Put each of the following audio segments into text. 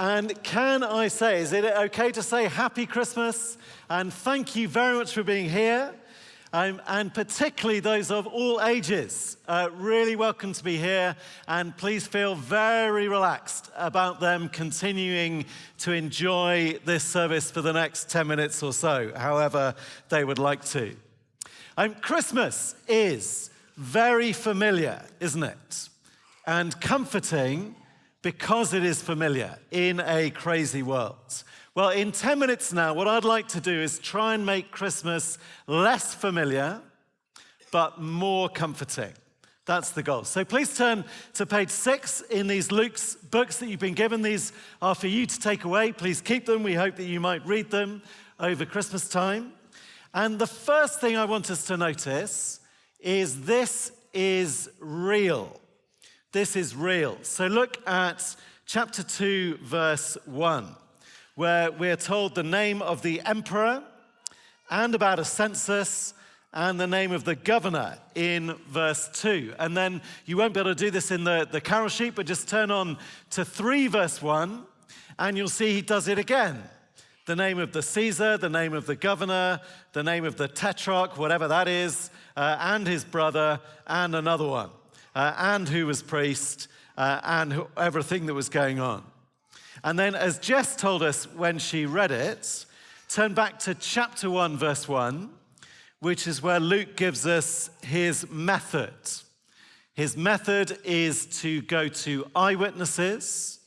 And can I say, is it okay to say Happy Christmas? And thank you very much for being here. And particularly those of all ages, really welcome to be here. And please feel very relaxed about them continuing to enjoy this service for the next 10 minutes or so, however they would like to. Christmas is very familiar, isn't it? And comforting because it is familiar in a crazy world. Well, in 10 minutes now, what I'd like to do is try and make Christmas less familiar, but more comforting. That's the goal. So please turn to page 6 in these Luke's books that you've been given. These are for you to take away. Please keep them. We hope that you might read them over Christmas time. And the first thing I want us to notice is this is real. This is real. So look at chapter 2, verse 1, where we're told the name of the emperor and about a census and the name of the governor in verse 2. And then you won't be able to do this in the carol sheet, but just turn on to 3, verse 1, and you'll see he does it again. The name of the Caesar, the name of the governor, the name of the tetrarch, whatever that is, and his brother, and another one, and who was priest, and everything that was going on. And then, as Jess told us when she read it, turn back to chapter 1, verse 1, which is where Luke gives us his method. His method is to go to eyewitnesses,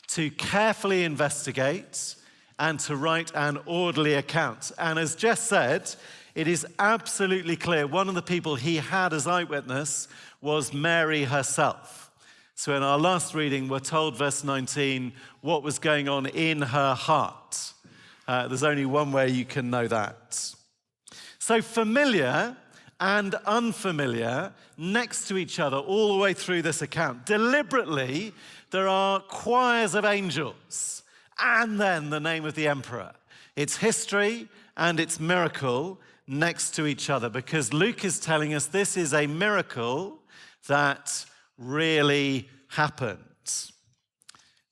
to carefully investigate, and to write an orderly account. And as Jess said, it is absolutely clear one of the people he had as eyewitness was Mary herself. So in our last reading, we're told, verse 19, what was going on in her heart. There's only one way you can know that. So familiar and unfamiliar next to each other all the way through this account. Deliberately, there are choirs of angels and then the name of the emperor. It's history and it's miracle next to each other because Luke is telling us this is a miracle that really happened.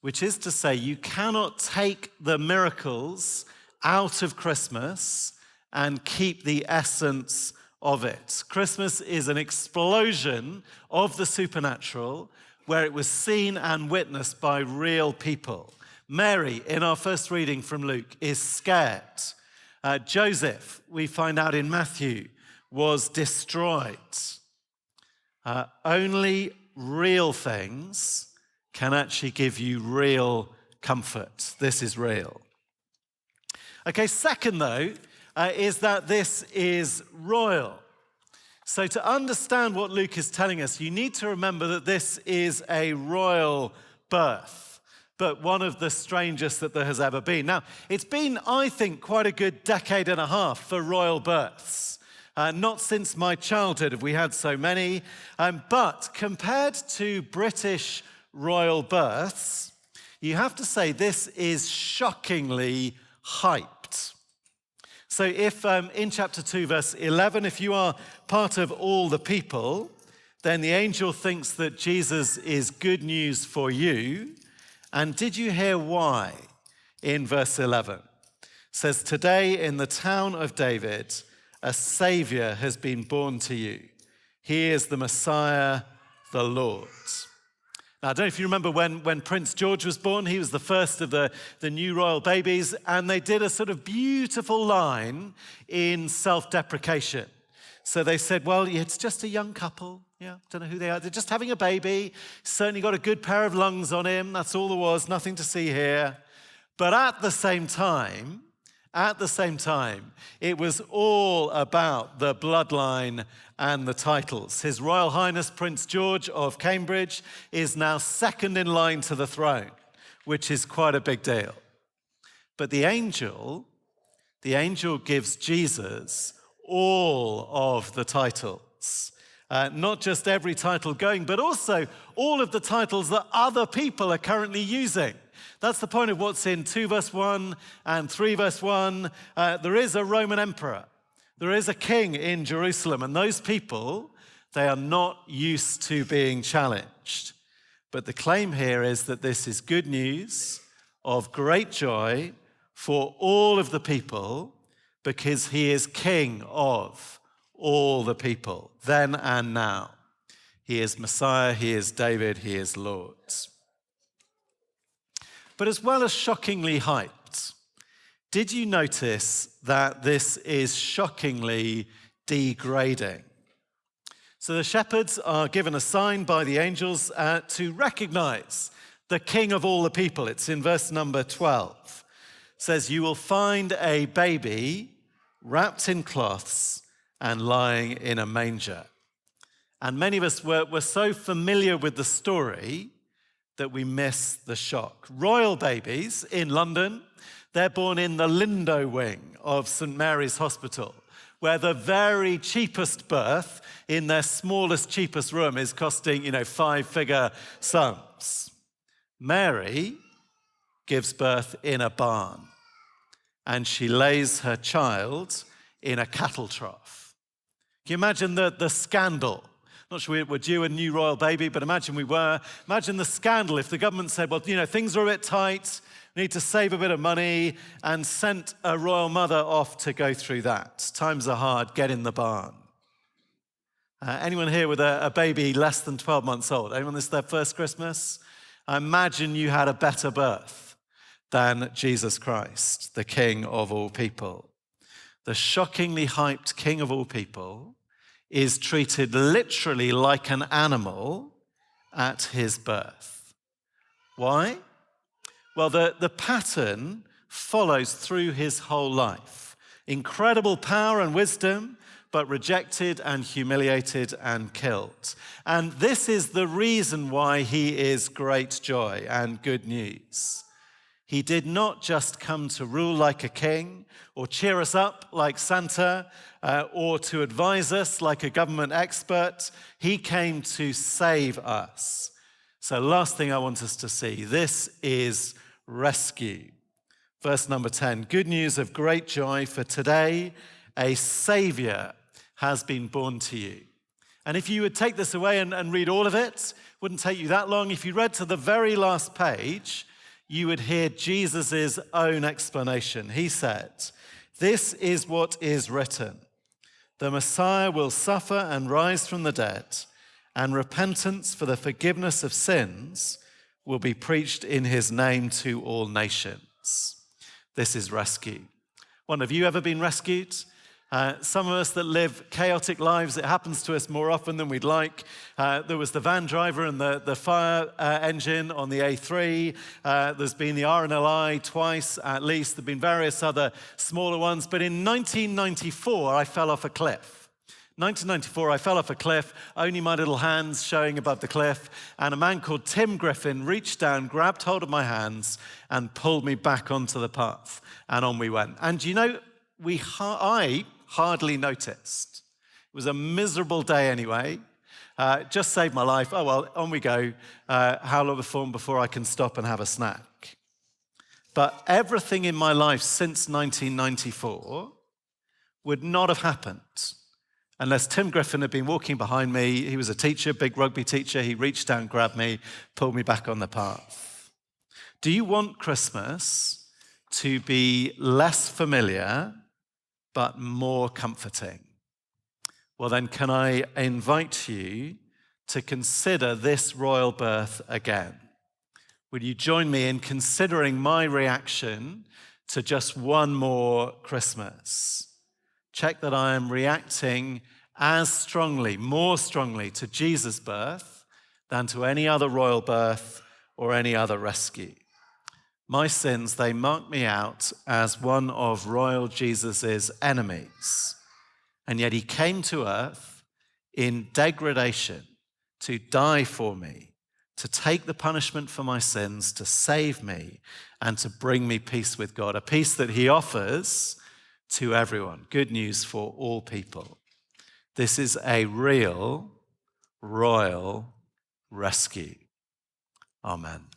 Which is to say, you cannot take the miracles out of Christmas and keep the essence of it. Christmas is an explosion of the supernatural where it was seen and witnessed by real people. Mary, in our first reading from Luke, is scared. Joseph, we find out in Matthew, was destroyed. Only real things can actually give you real comfort. This is real. Okay, second though, is that this is royal. So to understand what Luke is telling us, you need to remember that this is a royal birth, but one of the strangest that there has ever been. Now, it's been, I think, quite a good decade and a half for royal births. Not since my childhood have we had so many, but compared to British royal births, you have to say this is shockingly hyped. So if in chapter 2, verse 11, if you are part of all the people, then the angel thinks that Jesus is good news for you. And did you hear why in verse 11? It says, today in the town of David, a Savior has been born to you. He is the Messiah, the Lord. Now, I don't know if you remember when Prince George was born, he was the first of the new royal babies, and they did a sort of beautiful line in self-deprecation. So they said, well, it's just a young couple. Yeah, don't know who they are. They're just having a baby. Certainly got a good pair of lungs on him. That's all there was, nothing to see here. But at the same time, it was all about the bloodline and the titles. His Royal Highness Prince George of Cambridge is now second in line to the throne, which is quite a big deal. But the angel gives Jesus all of the titles. Not just every title going, but also all of the titles that other people are currently using. That's the point of what's in 2 verse 1 and 3 verse 1. There is a Roman emperor. There is a king in Jerusalem. And those people, they are not used to being challenged. But the claim here is that this is good news of great joy for all of the people, because he is King of all the people, then and now. He is Messiah, he is David, he is Lord. But as well as shockingly hyped, did you notice that this is shockingly degrading? So the shepherds are given a sign by the angels to recognize the King of all the people. It's in verse number 12. It says, "You will find a baby wrapped in cloths and lying in a manger." And many of us were so familiar with the story that we miss the shock. Royal babies in London, they're born in the Lindo wing of St. Mary's Hospital, where the very cheapest birth in their smallest, cheapest room is costing, 5-figure sums. Mary gives birth in a barn, and she lays her child in a cattle trough. Can you imagine the scandal? Not sure we're due a new royal baby, but imagine we were. Imagine the scandal if the government said, well, things are a bit tight, we need to save a bit of money, and sent a royal mother off to go through that. Times are hard, get in the barn. Anyone here with a baby less than 12 months old? Anyone this is their first Christmas? I imagine you had a better birth than Jesus Christ, the King of all people. The shockingly hyped King of all people is treated literally like an animal at his birth. Why? Well, the pattern follows through his whole life. Incredible power and wisdom, but rejected and humiliated and killed. And this is the reason why he is great joy and good news. He did not just come to rule like a king or cheer us up like Santa or to advise us like a government expert. He came to save us. So last thing I want us to see, this is rescue. Verse number 10, good news of great joy, for today a Savior has been born to you. And if you would take this away and read all of it, wouldn't take you that long. If you read to the very last page, you would hear Jesus' own explanation. He said, "This is what is written. The Messiah will suffer and rise from the dead, and repentance for the forgiveness of sins will be preached in his name to all nations." This is rescue. One, have you ever been rescued? Some of us that live chaotic lives, it happens to us more often than we'd like. There was the van driver and the fire engine on the A3. There's been the RNLI twice at least. There have been various other smaller ones. But in 1994, I fell off a cliff. 1994, I fell off a cliff, only my little hands showing above the cliff, and a man called Tim Griffin reached down, grabbed hold of my hands, and pulled me back onto the path, and on we went. And I hardly noticed. It was a miserable day anyway. Just saved my life. Oh, well, on we go. How long before I can stop and have a snack? But everything in my life since 1994 would not have happened unless Tim Griffin had been walking behind me. He was a teacher, big rugby teacher. He reached down, grabbed me, pulled me back on the path. Do you want Christmas to be less familiar but more comforting? Well, then can I invite you to consider this royal birth again? Would you join me in considering my reaction to just one more Christmas? Check that I am reacting as strongly, more strongly to Jesus' birth than to any other royal birth or any other rescue. My sins, they mark me out as one of royal Jesus' enemies. And yet he came to earth in degradation to die for me, to take the punishment for my sins, to save me, and to bring me peace with God, a peace that he offers to everyone. Good news for all people. This is a real royal rescue. Amen.